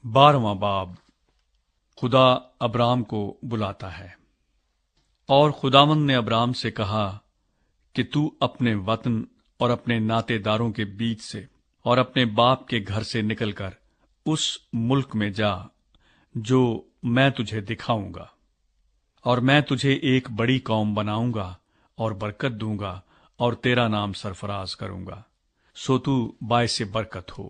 12واں باب خدا ابرام کو بلاتا ہے۔ اور خداوند نے ابرام سے کہا کہ تو اپنے وطن اور اپنے ناطے داروں کے بیچ سے اور اپنے باپ کے گھر سے نکل کر اس ملک میں جا جو میں تجھے دکھاؤں گا، اور میں تجھے ایک بڑی قوم بناؤں گا اور برکت دوں گا اور تیرا نام سرفراز کروں گا، سو تو باعث برکت ہو۔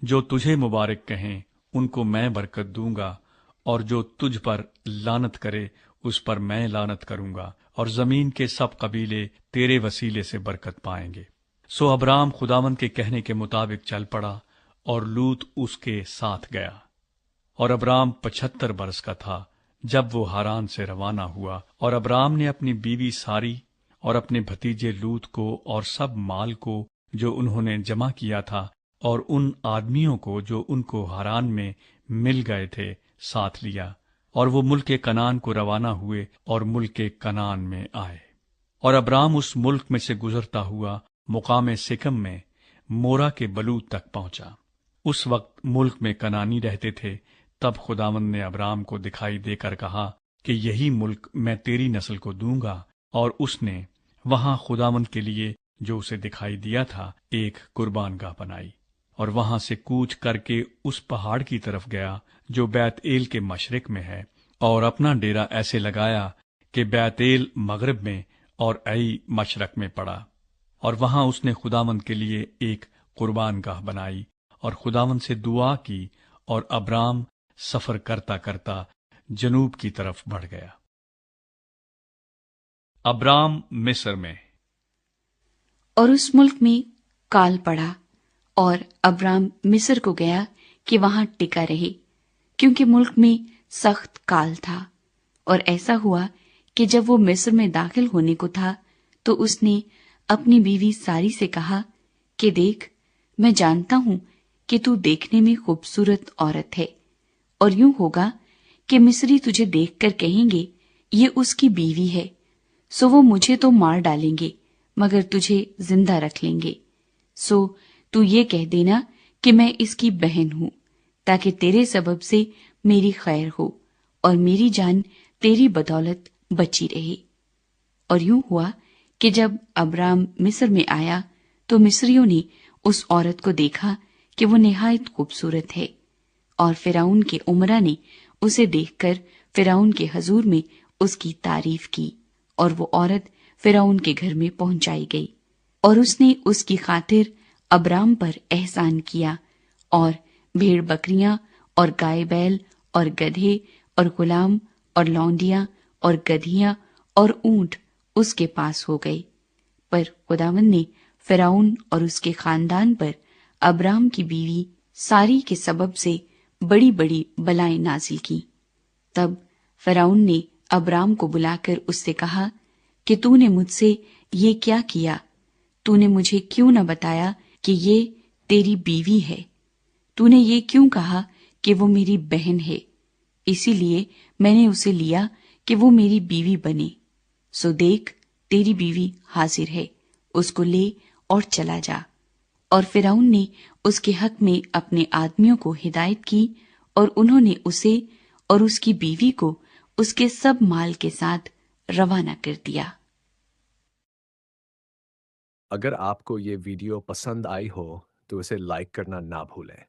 جو تجھے مبارک کہیں ان کو میں برکت دوں گا، اور جو تجھ پر لعنت کرے اس پر میں لعنت کروں گا، اور زمین کے سب قبیلے تیرے وسیلے سے برکت پائیں گے۔ سو ابرام خداوند کے کہنے کے مطابق چل پڑا، اور لوط اس کے ساتھ گیا۔ اور ابرام 75 برس کا تھا جب وہ ہاران سے روانہ ہوا، اور ابرام نے اپنی بیوی ساری اور اپنے بھتیجے لوط کو اور سب مال کو جو انہوں نے جمع کیا تھا، اور ان آدمیوں کو جو ان کو ہاران میں مل گئے تھے ساتھ لیا، اور وہ ملک کنعان کو روانہ ہوئے اور ملک کنعان میں آئے۔ اور ابرام اس ملک میں سے گزرتا ہوا مقام سکم میں مورا کے بلوت تک پہنچا۔ اس وقت ملک میں کنعانی رہتے تھے۔ تب خداوند نے ابرام کو دکھائی دے کر کہا کہ یہی ملک میں تیری نسل کو دوں گا، اور اس نے وہاں خداوند کے لیے جو اسے دکھائی دیا تھا ایک قربان گاہ بنائی، اور وہاں سے کوچ کر کے اس پہاڑ کی طرف گیا جو بیت ایل کے مشرق میں ہے، اور اپنا ڈیرا ایسے لگایا کہ بیت ایل مغرب میں اور ای مشرق میں پڑا، اور وہاں اس نے خداوند کے لیے ایک قربان گاہ بنائی، اور خداوند سے دعا کی، اور ابرام سفر کرتا کرتا جنوب کی طرف بڑھ گیا۔ ابرام مصر میں۔ اور اس ملک میں کال پڑا، اور ابرام مصر کو گیا کہ وہاں ٹکا رہے، کیونکہ ملک میں سخت کال تھا۔ اور ایسا ہوا کہ جب وہ مصر میں داخل ہونے کو تھا تو اس نے اپنی بیوی ساری سے کہا کہ دیکھ، میں جانتا ہوں کہ تو دیکھنے میں خوبصورت عورت ہے، اور یوں ہوگا کہ مصری تجھے دیکھ کر کہیں گے یہ اس کی بیوی ہے، سو وہ مجھے تو مار ڈالیں گے مگر تجھے زندہ رکھ لیں گے۔ سو تو یہ کہہ دینا کہ میں اس کی بہن ہوں، تاکہ تیرے سبب سے میری خیر ہو اور میری جان تیری بدولت بچی رہے۔ اور یوں ہوا کہ جب ابرام مصر میں آیا تو مصریوں نے اس عورت کو دیکھا کہ وہ نہایت خوبصورت ہے، اور فرعون کے امرا نے اسے دیکھ کر فرعون کے حضور میں اس کی تعریف کی، اور وہ عورت فرعون کے گھر میں پہنچائی گئی، اور اس نے اس کی خاطر ابرام پر احسان کیا، اور بھیڑ بکریاں اور گائے بیل اور گدھے اور غلام اور لونڈیاں اور گدھیاں اور اونٹ اس کے پاس ہو گئے۔ پر خداوند نے فرعون اور اس کے خاندان پر ابرام کی بیوی ساری کے سبب سے بڑی بڑی بلائیں نازل کی۔ تب فرعون نے ابرام کو بلا کر اس سے کہا کہ تو نے مجھ سے یہ کیا کیا؟ تو نے مجھے کیوں نہ بتایا کہ یہ تیری بیوی ہے؟ تو نے یہ کیوں کہا کہ وہ میری بہن ہے؟ اسی لیے میں نے اسے لیا کہ وہ میری بیوی بنے۔ سو دیکھ، تیری بیوی حاضر ہے، اس کو لے اور چلا جا۔ اور فرعون نے اس کے حق میں اپنے آدمیوں کو ہدایت کی، اور انہوں نے اسے اور اس کی بیوی کو اس کے سب مال کے ساتھ روانہ کر دیا۔ اگر آپ کو یہ ویڈیو پسند آئی ہو تو اسے لائک کرنا نہ بھولیں۔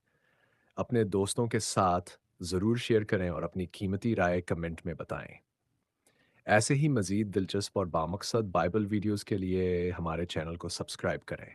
اپنے دوستوں کے ساتھ ضرور شیئر کریں اور اپنی قیمتی رائے کمنٹ میں بتائیں۔ ایسے ہی مزید دلچسپ اور بامقصد بائبل ویڈیوز کے لیے ہمارے چینل کو سبسکرائب کریں۔